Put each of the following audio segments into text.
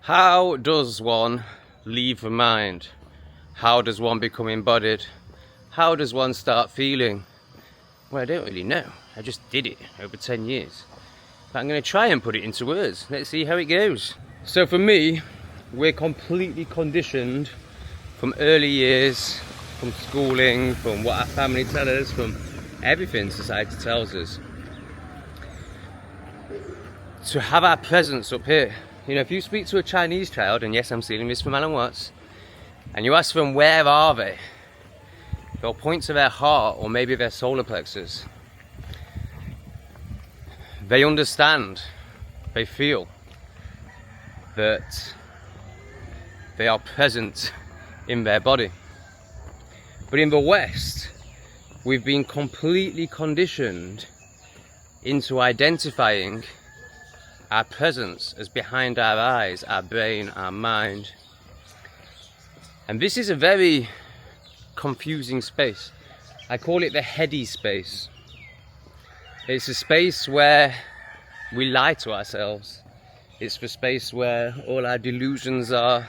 How does one leave the mind? How does one become embodied? How does one start feeling? Well, I don't really know. I just did it over 10 years. But I'm going to try and put it into words. Let's see how it goes. So for me, we're completely conditioned from early years, from schooling, from what our family tell us, from everything society tells us, to have our presence up here. You know, if you speak to a Chinese child, and yes, I'm stealing this from Alan Watts, and you ask them where are they, they'll point to their heart or maybe their solar plexus. They understand, they feel that they are present in their body. But in the West, we've been completely conditioned into identifying our presence as behind our eyes, our brain, our mind. And this is a very confusing space. I call it the heady space. It's a space where we lie to ourselves. It's the space where all our delusions are.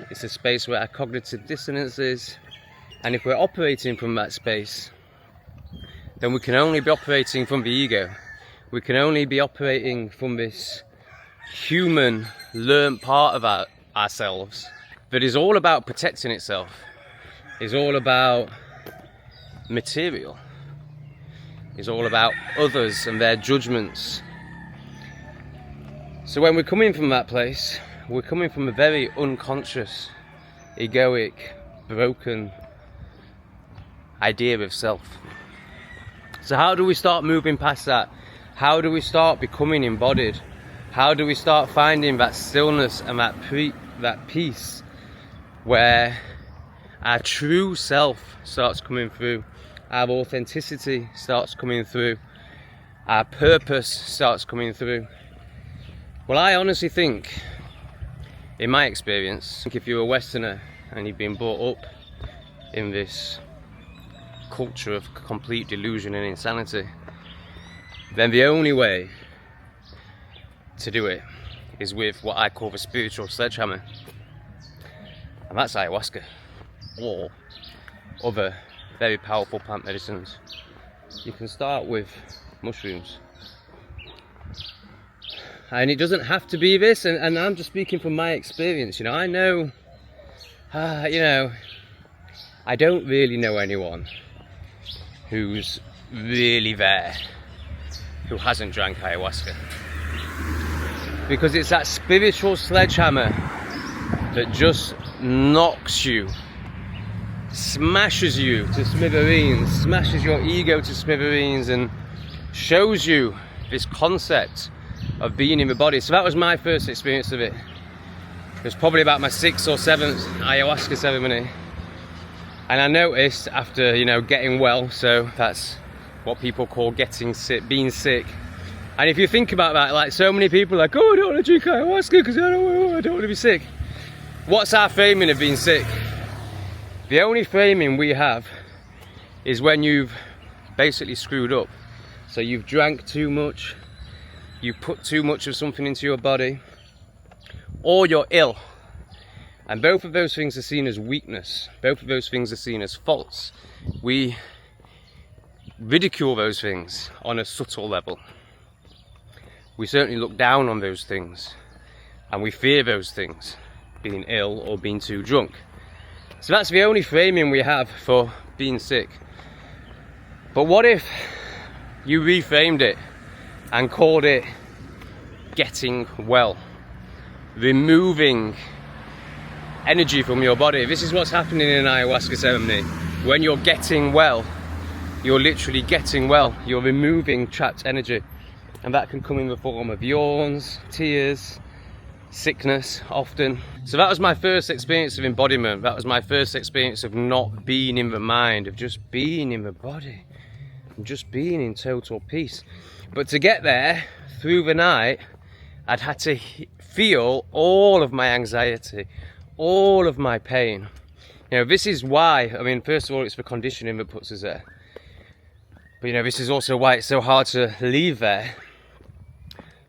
It's a space where our cognitive dissonance is. And if we're operating from that space, then we can only be operating from the ego. We can only be operating from this human, learned part of ourselves that is all about protecting itself, is all about material, is all about others and their judgments. So when we're coming from that place, we're coming from a very unconscious, egoic, broken idea of self. So how do we start moving past that? How do we start becoming embodied? How do we start finding that stillness and that peace where our true self starts coming through, our authenticity starts coming through, our purpose starts coming through? Well, I honestly think, in my experience, if you're a Westerner and you've been brought up in this culture of complete delusion and insanity, then the only way to do it is with what I call the spiritual sledgehammer, and that's ayahuasca or other very powerful plant medicines. You can start with mushrooms, and it doesn't have to be this, and I'm just speaking from my experience. You know, I know, I don't really know anyone who's really there who hasn't drank ayahuasca, because it's that spiritual sledgehammer that just knocks you, smashes you to smithereens, smashes your ego to smithereens, and shows you this concept of being in the body. So that was my first experience of it. It was probably about my 6th or 7th ayahuasca ceremony, and I noticed after, getting well, so that's what people call getting sick, being sick. And if you think about that, like, so many people are like, oh, I don't want to drink ayahuasca because I don't want to be sick. What's our framing of being sick? The only framing we have is when you've basically screwed up. So you've drank too much, you've put too much of something into your body, or you're ill. And both of those things are seen as weakness. Both of those things are seen as faults. We ridicule those things on a subtle level. We certainly look down on those things, and we fear those things, being ill or being too drunk. So that's the only framing we have for being sick. But what if you reframed it and called it getting well, removing energy from your body? This is what's happening in an ayahuasca ceremony. When you're getting well, you're literally getting well. You're removing trapped energy, and that can come in the form of yawns, tears, sickness often. So that was my first experience of embodiment. That was my first experience of not being in the mind, of just being in the body, and just being in total peace. But to get there, through the night, I'd had to feel all of my anxiety, all of my pain. This is why, first of all, it's the conditioning that puts us there. But this is also why it's so hard to leave there.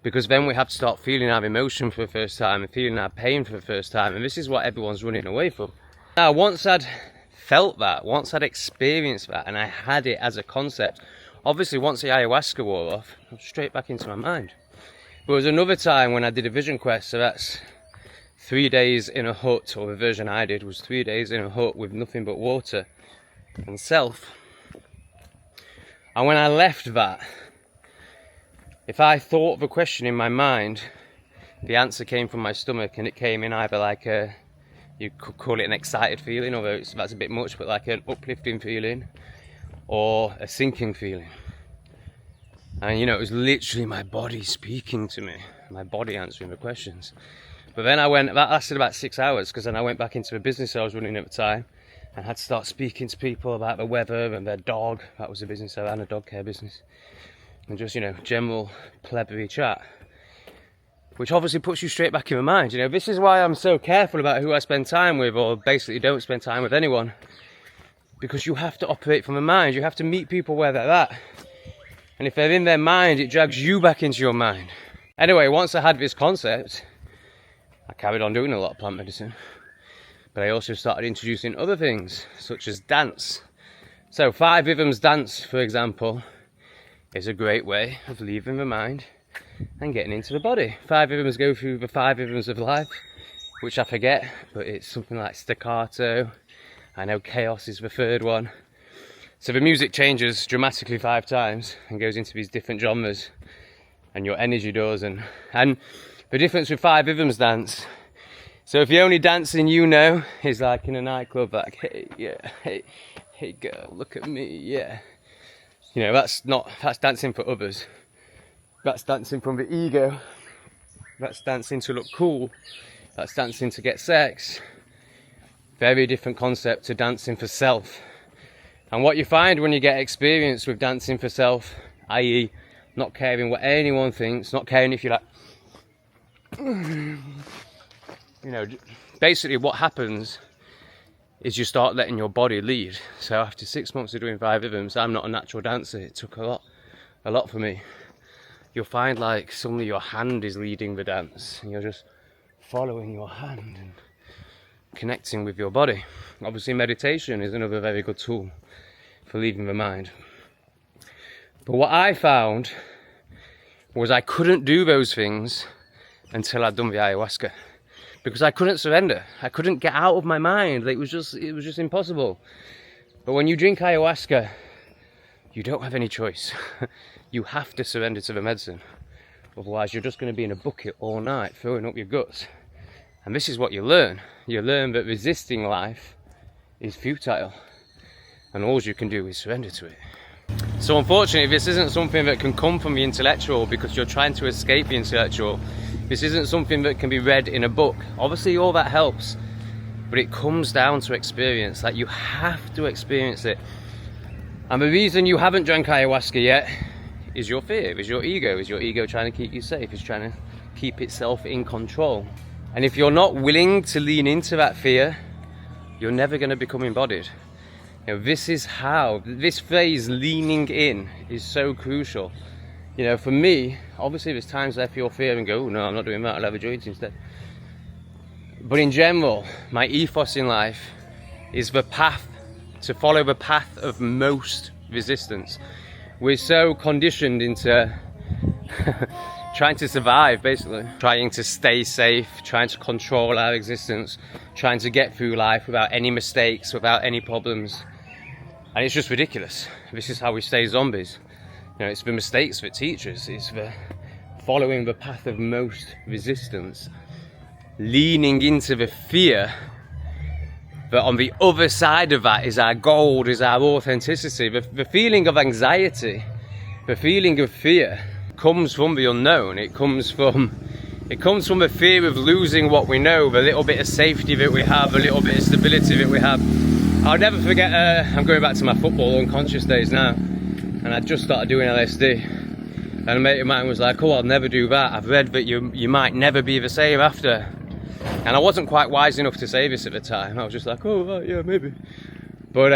Because then we have to start feeling our emotion for the first time and feeling our pain for the first time, and this is what everyone's running away from. Now, once I'd felt that, once I'd experienced that, and I had it as a concept, obviously once the ayahuasca wore off, I was straight back into my mind. There was another time when I did a vision quest, so that's 3 days in a hut, or the version I did was 3 days in a hut with nothing but water and self. And when I left that, if I thought of a question in my mind, the answer came from my stomach, and it came in either like a, you could call it an excited feeling, although that's a bit much, but like an uplifting feeling, or a sinking feeling. And you know, it was literally my body speaking to me, my body answering the questions. But then that lasted about 6 hours, because then I went back into the business I was running at the time, and had to start speaking to people about the weather and their dog. That was the business I ran, a dog care business. And just, you know, general plebeian chat, which obviously puts you straight back in the mind. You know, this is why I'm so careful about who I spend time with, or basically don't spend time with anyone, because you have to operate from the mind. You have to meet people where they're at, and if they're in their mind, it drags you back into your mind. Anyway, once I had this concept, I carried on doing a lot of plant medicine, but I also started introducing other things, such as dance. So 5 rhythms dance, for example, is a great way of leaving the mind and getting into the body. 5 rhythms go through the 5 rhythms of life, which I forget, but it's something like staccato. I know chaos is the 3rd one. So the music changes dramatically 5 times and goes into these different genres, and your energy does. And the difference with 5 rhythms dance, so if the only dancing you know is like in a nightclub, like, hey, yeah, hey girl, look at me, yeah. You know, that's dancing for others. That's dancing from the ego. That's dancing to look cool. That's dancing to get sex. Very different concept to dancing for self. And what you find when you get experience with dancing for self, i.e. not caring what anyone thinks, not caring if you're like, you know, basically what happens is you start letting your body lead. So after 6 months of doing 5 rhythms, I'm not a natural dancer. It took a lot for me. You'll find like suddenly your hand is leading the dance, and you're just following your hand and connecting with your body. Obviously meditation is another very good tool for leaving the mind. But what I found was I couldn't do those things until I'd done the ayahuasca. Because I couldn't surrender. I couldn't get out of my mind. It was just impossible. But when you drink ayahuasca, you don't have any choice. You have to surrender to the medicine. Otherwise, you're just going to be in a bucket all night, throwing up your guts. And this is what you learn. You learn that resisting life is futile, and all you can do is surrender to it. So unfortunately, this isn't something that can come from the intellectual, because you're trying to escape the intellectual. This isn't something that can be read in a book. Obviously all that helps, but it comes down to experience. Like, you have to experience it. And the reason you haven't drank ayahuasca yet is your fear, is your ego. Is your ego trying to keep you safe? Is trying to keep itself in control. And if you're not willing to lean into that fear, you're never going to become embodied. You know, this phrase leaning in is so crucial. You know, for me, obviously there's times I feel fear and go, oh, no, I'm not doing that, I'll have a joint instead. But in general, my ethos in life is to follow the path of most resistance. We're so conditioned into trying to survive, basically. Trying to stay safe, trying to control our existence, trying to get through life without any mistakes, without any problems. And it's just ridiculous. This is how we stay zombies. You know, it's the mistakes that teach us. It's the following the path of most resistance. Leaning into the fear. But on the other side of that is our gold, is our authenticity. The feeling of anxiety, the feeling of fear comes from the unknown. It comes from the fear of losing what we know, the little bit of safety that we have, the little bit of stability that we have. I'll never forget, I'm going back to my football unconscious days now, and I just started doing LSD. And a mate of mine was like, oh, I'll never do that. I've read that you might never be the same after. And I wasn't quite wise enough to say this at the time. I was just like, oh, right, yeah, maybe. But,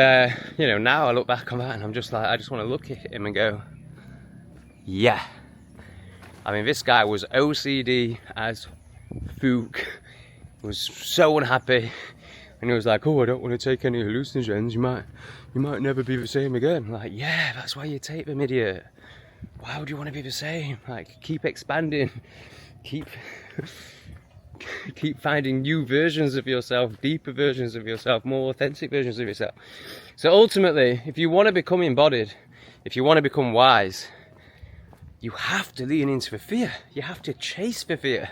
you know, now I look back on that and I'm just like, I just want to look at him and go, yeah, I mean, this guy was OCD as fook, was so unhappy, and he was like, oh, I don't want to take any hallucinogens, you might never be the same again. Like, yeah, that's why you take them, idiot. Why would you want to be the same? Like, keep expanding, keep finding new versions of yourself, deeper versions of yourself, more authentic versions of yourself. So ultimately, if you want to become embodied, if you want to become wise, you have to lean into the fear. You have to chase the fear.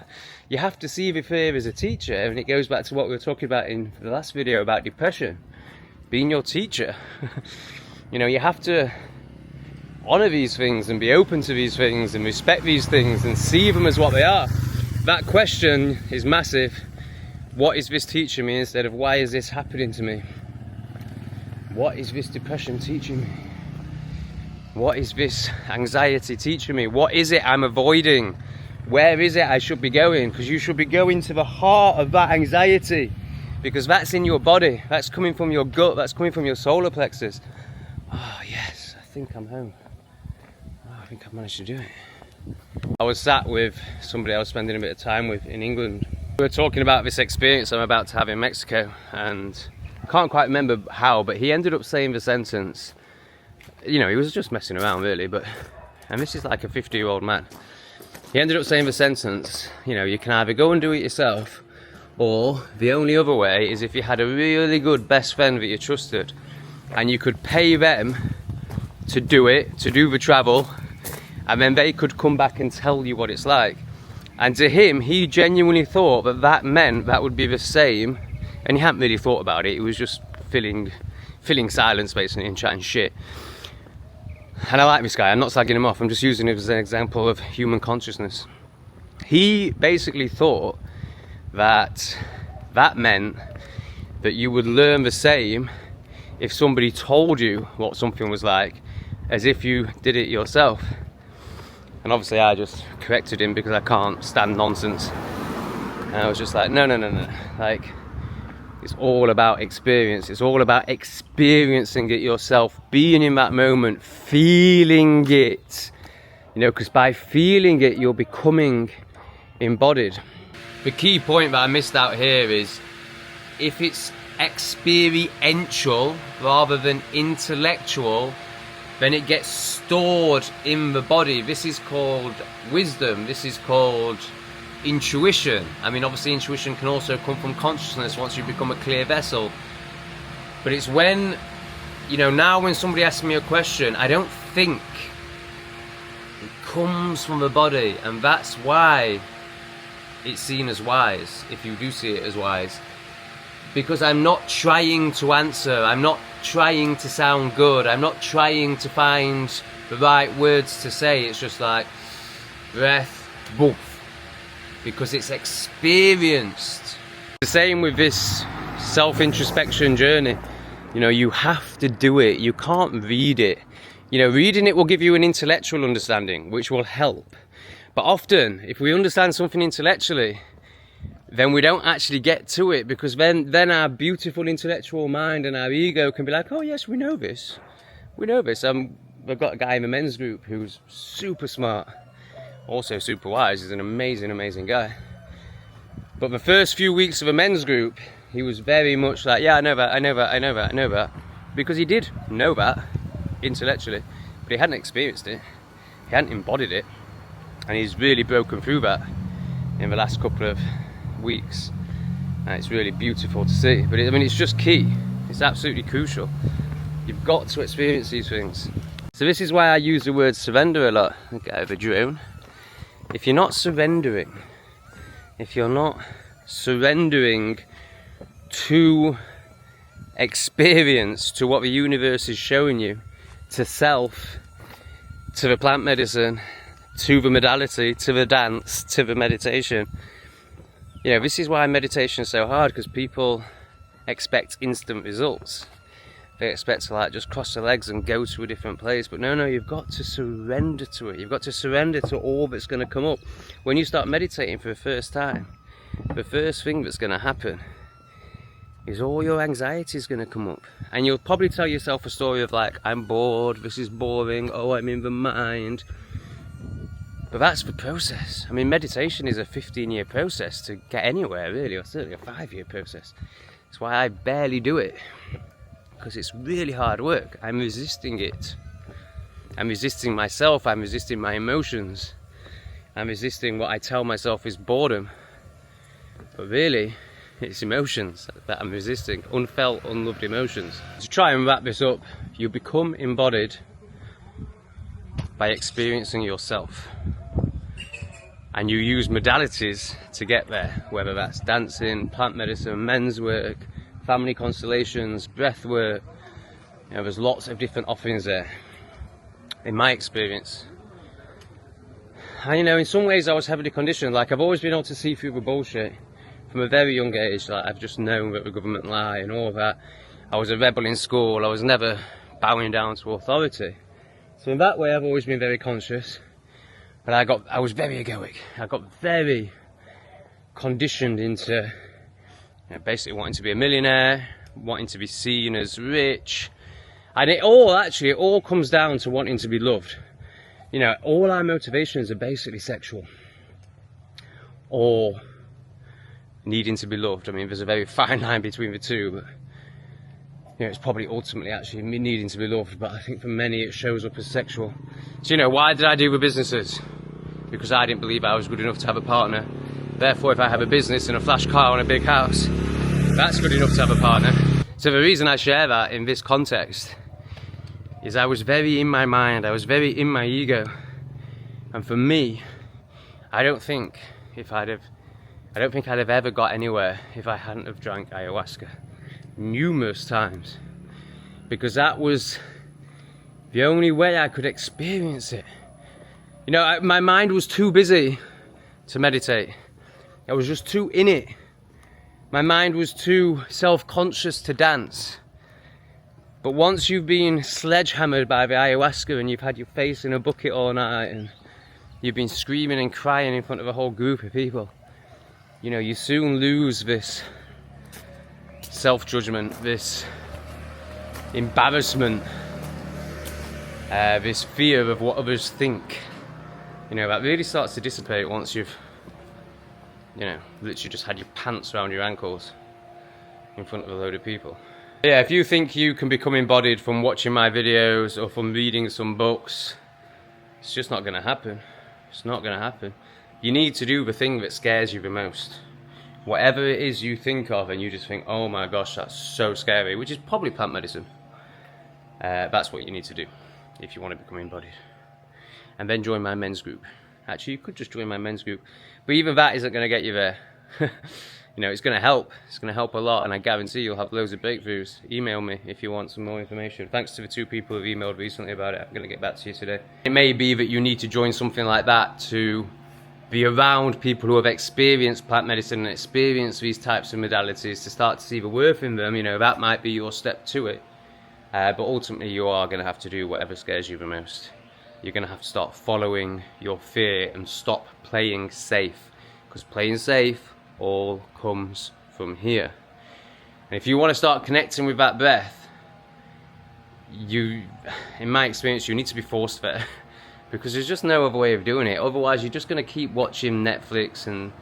You have to see the fear as a teacher. And it goes back to what we were talking about in the last video about depression. Being your teacher. You know, you have to honor these things and be open to these things and respect these things and see them as what they are. That question is massive. What is this teaching me, instead of why is this happening to me? What is this depression teaching me? What is this anxiety teaching me? What is it I'm avoiding? Where is it I should be going? Because you should be going to the heart of that anxiety, because that's in your body. That's coming from your gut. That's coming from your solar plexus. Oh yes, I think I'm home. Oh, I think I've managed to do it. I was sat with somebody I was spending a bit of time with in England. We were talking about this experience I'm about to have in Mexico, and I can't quite remember how, but he ended up saying the sentence, you know, he was just messing around really, and this is like a 50-year-old man. He ended up saying the sentence, you know, you can either go and do it yourself, or the only other way is if you had a really good best friend that you trusted, and you could pay them to do it, to do the travel, and then they could come back and tell you what it's like. And to him, he genuinely thought that that meant that would be the same, and he hadn't really thought about it. He was just filling silence basically and chatting shit. And I like this guy. I'm not slagging him off. I'm just using him as an example of human consciousness. He basically thought that that meant that you would learn the same if somebody told you what something was like, as if you did it yourself. And obviously I just corrected him because I can't stand nonsense. And I was just like, no. Like, it's all about experience. It's all about experiencing it yourself, being in that moment, feeling it. You know, because by feeling it, you're becoming embodied. The key point that I missed out here is, if it's experiential rather than intellectual, then it gets stored in the body. This is called wisdom. This is called intuition. I mean, obviously intuition can also come from consciousness once you become a clear vessel. But it's when, you know, now when somebody asks me a question, I don't think. It comes from the body, and that's why it's seen as wise, if you do see it as wise. Because I'm not trying to answer, I'm not trying to sound good, I'm not trying to find the right words to say. It's just like breath, boof, because it's experienced. The same with this self-introspection journey. You know, you have to do it. You can't read it. You know, reading it will give you an intellectual understanding, which will help. But often, if we understand something intellectually, then we don't actually get to it, because then our beautiful intellectual mind and our ego can be like, oh yes, we know this. We know this. I've got a guy in the men's group who's super smart, also super wise. He's an amazing, amazing guy. But the first few weeks of a men's group, he was very much like, yeah, I know that. Because he did know that intellectually, but he hadn't experienced it. He hadn't embodied it. And he's really broken through that in the last couple of weeks, and it's really beautiful to see. But I mean, it's just key. It's absolutely crucial. You've got to experience these things. So this is why I use the word surrender a lot. Get out of a drone. If you're not surrendering, to experience, to what the universe is showing you, to self, to the plant medicine, to the modality, to the dance, to the meditation. You know, this is why meditation is so hard, because people expect instant results. They expect to like just cross their legs and go to a different place. But no, you've got to surrender to it. You've got to surrender to all that's going to come up. When you start meditating for the first time, the first thing that's going to happen is all your anxiety is going to come up. And you'll probably tell yourself a story of like, I'm bored, this is boring, oh, I'm in the mind. But that's the process. I mean, meditation is a 15-year process to get anywhere, really, or certainly a 5-year process. That's why I barely do it, because it's really hard work. I'm resisting it. I'm resisting myself, I'm resisting my emotions. I'm resisting what I tell myself is boredom. But really, it's emotions that I'm resisting, unfelt, unloved emotions. To try and wrap this up, you become embodied by experiencing yourself. And you use modalities to get there, whether that's dancing, plant medicine, men's work, family constellations, breath work. You know, there's lots of different offerings there, in my experience. And you know, in some ways I was heavily conditioned. Like, I've always been able to see through the bullshit from a very young age. Like, I've just known that the government lie and all that. I was a rebel in school. I was never bowing down to authority. So in that way I've always been very conscious. But I was very egoic. I got very conditioned into, you know, basically wanting to be a millionaire, wanting to be seen as rich. And it all comes down to wanting to be loved. You know, all our motivations are basically sexual or needing to be loved. I mean, there's a very fine line between the two, but you know, it's probably ultimately actually needing to be loved, but I think for many it shows up as sexual. So, you know, why did I do the businesses? Because I didn't believe I was good enough to have a partner. Therefore, if I have a business and a flash car and a big house, that's good enough to have a partner. So the reason I share that in this context is I was very in my mind, I was very in my ego. And for me, I don't think I'd have ever got anywhere if I hadn't have drank ayahuasca numerous times. Because that was the only way I could experience it. You know, my mind was too busy to meditate. I was just too in it. My mind was too self-conscious to dance. But once you've been sledgehammered by the ayahuasca and you've had your face in a bucket all night and you've been screaming and crying in front of a whole group of people, you know, you soon lose this self-judgment, this embarrassment, this fear of what others think. You know, that really starts to dissipate once you've, you know, literally just had your pants around your ankles in front of a load of people. Yeah, if you think you can become embodied from watching my videos or from reading some books, it's just not going to happen. It's not going to happen. You need to do the thing that scares you the most. Whatever it is you think of and you just think, oh my gosh, that's so scary, which is probably plant medicine. That's what you need to do if you want to become embodied. And then join my men's group. Actually, you could just join my men's group. But even that isn't going to get you there. You know, it's going to help. It's going to help a lot, and I guarantee you'll have loads of breakthroughs. Email me if you want some more information. Thanks to the 2 people who've emailed recently about it. I'm going to get back to you today. It may be that you need to join something like that to be around people who have experienced plant medicine and experienced these types of modalities to start to see the worth in them. You know, that might be your step to it. But ultimately, you are going to have to do whatever scares you the most. You're going to have to start following your fear and stop playing safe. Because playing safe all comes from here. And if you want to start connecting with that breath, in my experience, you need to be forced there. Because there's just no other way of doing it. Otherwise, you're just going to keep watching Netflix and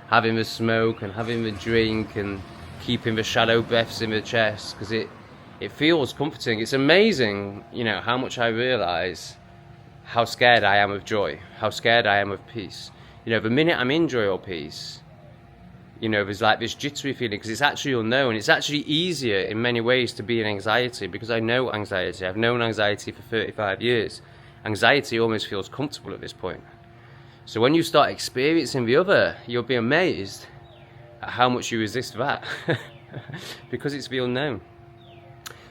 having the smoke and having the drink and keeping the shadow breaths in the chest, because it feels comforting. It's amazing, you know, how much I realize how scared I am of joy, how scared I am of peace. You know, the minute I'm in joy or peace, you know, there's like this jittery feeling because it's actually unknown. It's actually easier in many ways to be in anxiety because I know anxiety. I've known anxiety for 35 years. Anxiety almost feels comfortable at this point. So when you start experiencing the other, you'll be amazed at how much you resist that because it's the unknown.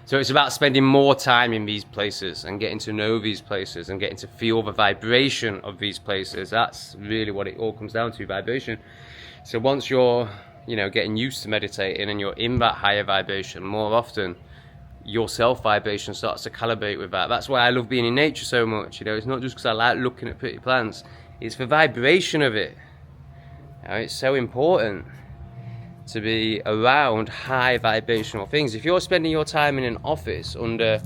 So it's about spending more time in these places and getting to know these places and getting to feel the vibration of these places. That's really what it all comes down to, vibration. So once you're, you know, getting used to meditating and you're in that higher vibration more often, your self vibration starts to calibrate with that. That's why I love being in nature so much. You know, it's not just because I like looking at pretty plants. It's the vibration of it. You know, it's so important to be around high vibrational things. If you're spending your time in an office under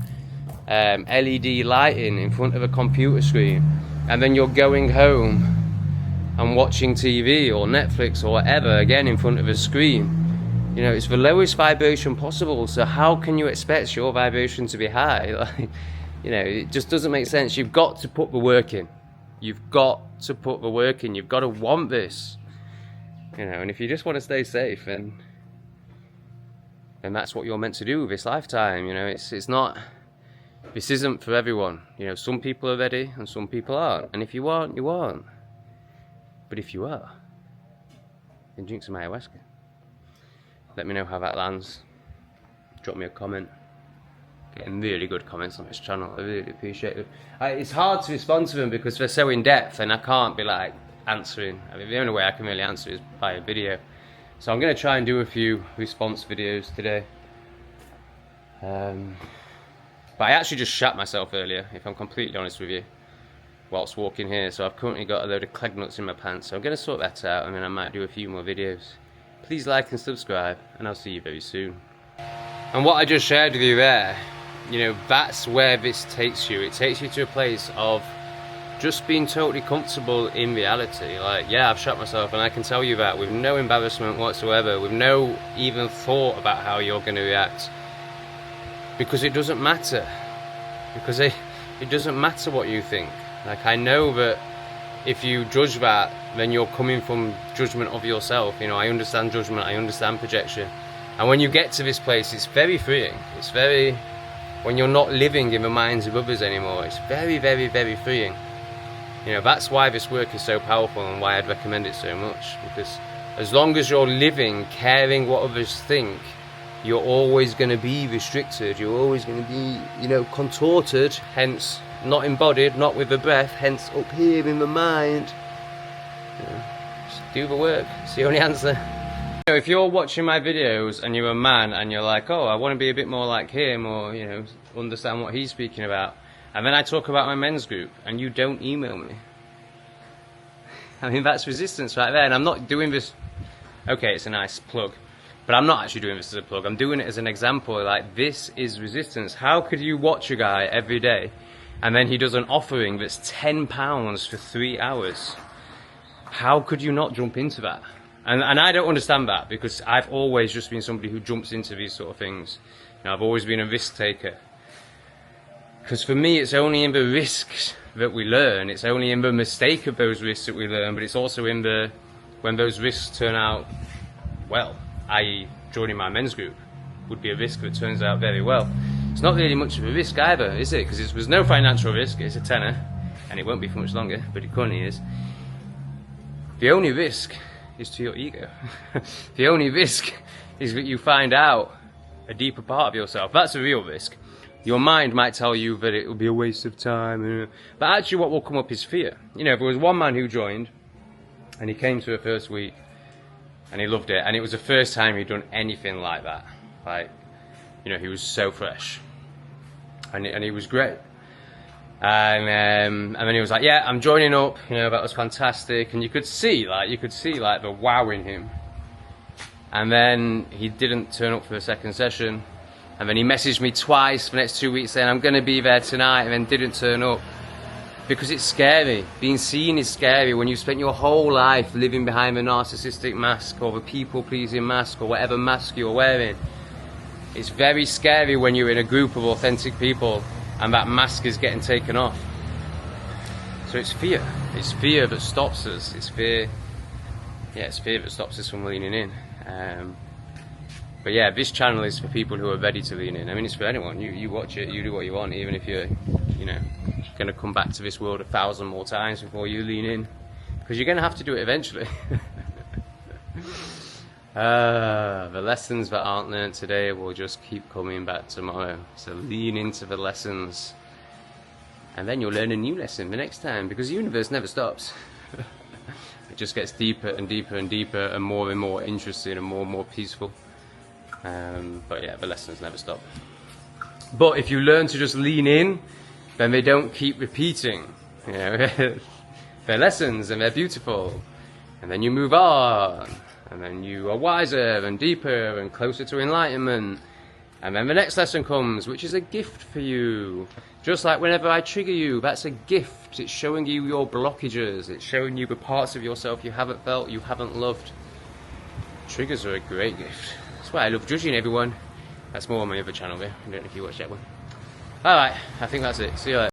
LED lighting in front of a computer screen, and then you're going home and watching TV or Netflix or whatever, again in front of a screen. You know, it's the lowest vibration possible, so how can you expect your vibration to be high? Like, you know, it just doesn't make sense. You've got to put the work in. You've got to put the work in. You've got to want this. You know, and if you just want to stay safe, then that's what you're meant to do with this lifetime. You know, it's not, this isn't for everyone. You know, some people are ready and some people aren't. And if you aren't, you aren't. But if you are, then drink some ayahuasca. Let me know how that lands. Drop me a comment. Getting really good comments on this channel. I really appreciate it. It's hard to respond to them because they're so in depth, and I can't be like answering. I mean, the only way I can really answer is by a video. So I'm going to try and do a few response videos today. But I actually just shat myself earlier, if I'm completely honest with you, whilst walking here. So I've currently got a load of cleg nuts in my pants. So I'm going to sort that out, and then I might do a few more videos. Please like and subscribe, and I'll see you very soon. And what I just shared with you there, you know, that's where this takes you. It takes you to a place of just being totally comfortable in reality. Like, yeah, I've shot myself, and I can tell you that with no embarrassment whatsoever, with no even thought about how you're going to react. Because it doesn't matter. Because it doesn't matter what you think. Like, I know that if you judge that, then you're coming from judgment of yourself. You know, I understand judgment, I understand projection. And when you get to this place, it's very freeing. It's very, when you're not living in the minds of others anymore, it's very, very, very freeing. You know, that's why this work is so powerful and why I'd recommend it so much. Because as long as you're living, caring what others think, you're always going to be restricted. You're always going to be, you know, contorted, hence not embodied, not with the breath, hence up here in the mind. You know, just do the work. It's the only answer. You know, if you're watching my videos and you're a man and you're like, oh, I want to be a bit more like him, or, you know, understand what he's speaking about, and then I talk about my men's group and you don't email me, I mean, that's resistance right there. And I'm not doing this, okay, it's a nice plug, but I'm not actually doing this as a plug. I'm doing it as an example. Like, this is resistance. How could you watch a guy every day and then he does an offering that's £10 for 3 hours? How could you not jump into that? And I don't understand that, because I've always just been somebody who jumps into these sort of things. You know, I've always been a risk taker. Because for me, it's only in the risks that we learn. It's only in the mistake of those risks that we learn, but it's also in the, when those risks turn out well, i.e. joining my men's group would be a risk that turns out very well. It's not really much of a risk either, is it? Because there's no financial risk. It's a tenner, and it won't be for much longer, but it currently is. The only risk is to your ego. The only risk is that you find out a deeper part of yourself. That's a real risk. Your mind might tell you that it will be a waste of time, but actually what will come up is fear. You know, if there was one man who joined and he came to the first week and he loved it, and it was the first time he'd done anything like that, like, you know, he was so fresh and he was great. And then he was like, yeah, I'm joining up, you know, that was fantastic. And you could see like the wow in him. And then he didn't turn up for the second session. And then he messaged me twice for the next 2 weeks saying, I'm going to be there tonight, and then didn't turn up. Because it's scary. Being seen is scary when you've spent your whole life living behind the narcissistic mask, or the people-pleasing mask, or whatever mask you're wearing. It's very scary when you're in a group of authentic people and that mask is getting taken off. So it's fear. It's fear that stops us. It's fear. Yeah, it's fear that stops us from leaning in. But yeah, this channel is for people who are ready to lean in. I mean, it's for anyone. You watch it, you do what you want, even if you're, you know, going to come back to this world 1,000 more times before you lean in, because you're going to have to do it eventually. The lessons that aren't learned today will just keep coming back tomorrow. So lean into the lessons, and then you'll learn a new lesson the next time, because the universe never stops. It just gets deeper and deeper and deeper, and more interesting, and more peaceful. But yeah, the lessons never stop. But if you learn to just lean in, then they don't keep repeating. You know, they're lessons and they're beautiful, and then you move on, and then you are wiser and deeper and closer to enlightenment, And then the next lesson comes, which is a gift for you. Just like whenever I trigger you, that's a gift. It's showing you your blockages. It's showing you the parts of yourself you haven't felt, you haven't loved. Triggers are a great gift. That's why I love judging everyone. That's more on my other channel there. I don't know if you watch that one. Alright, I think that's it. See you later.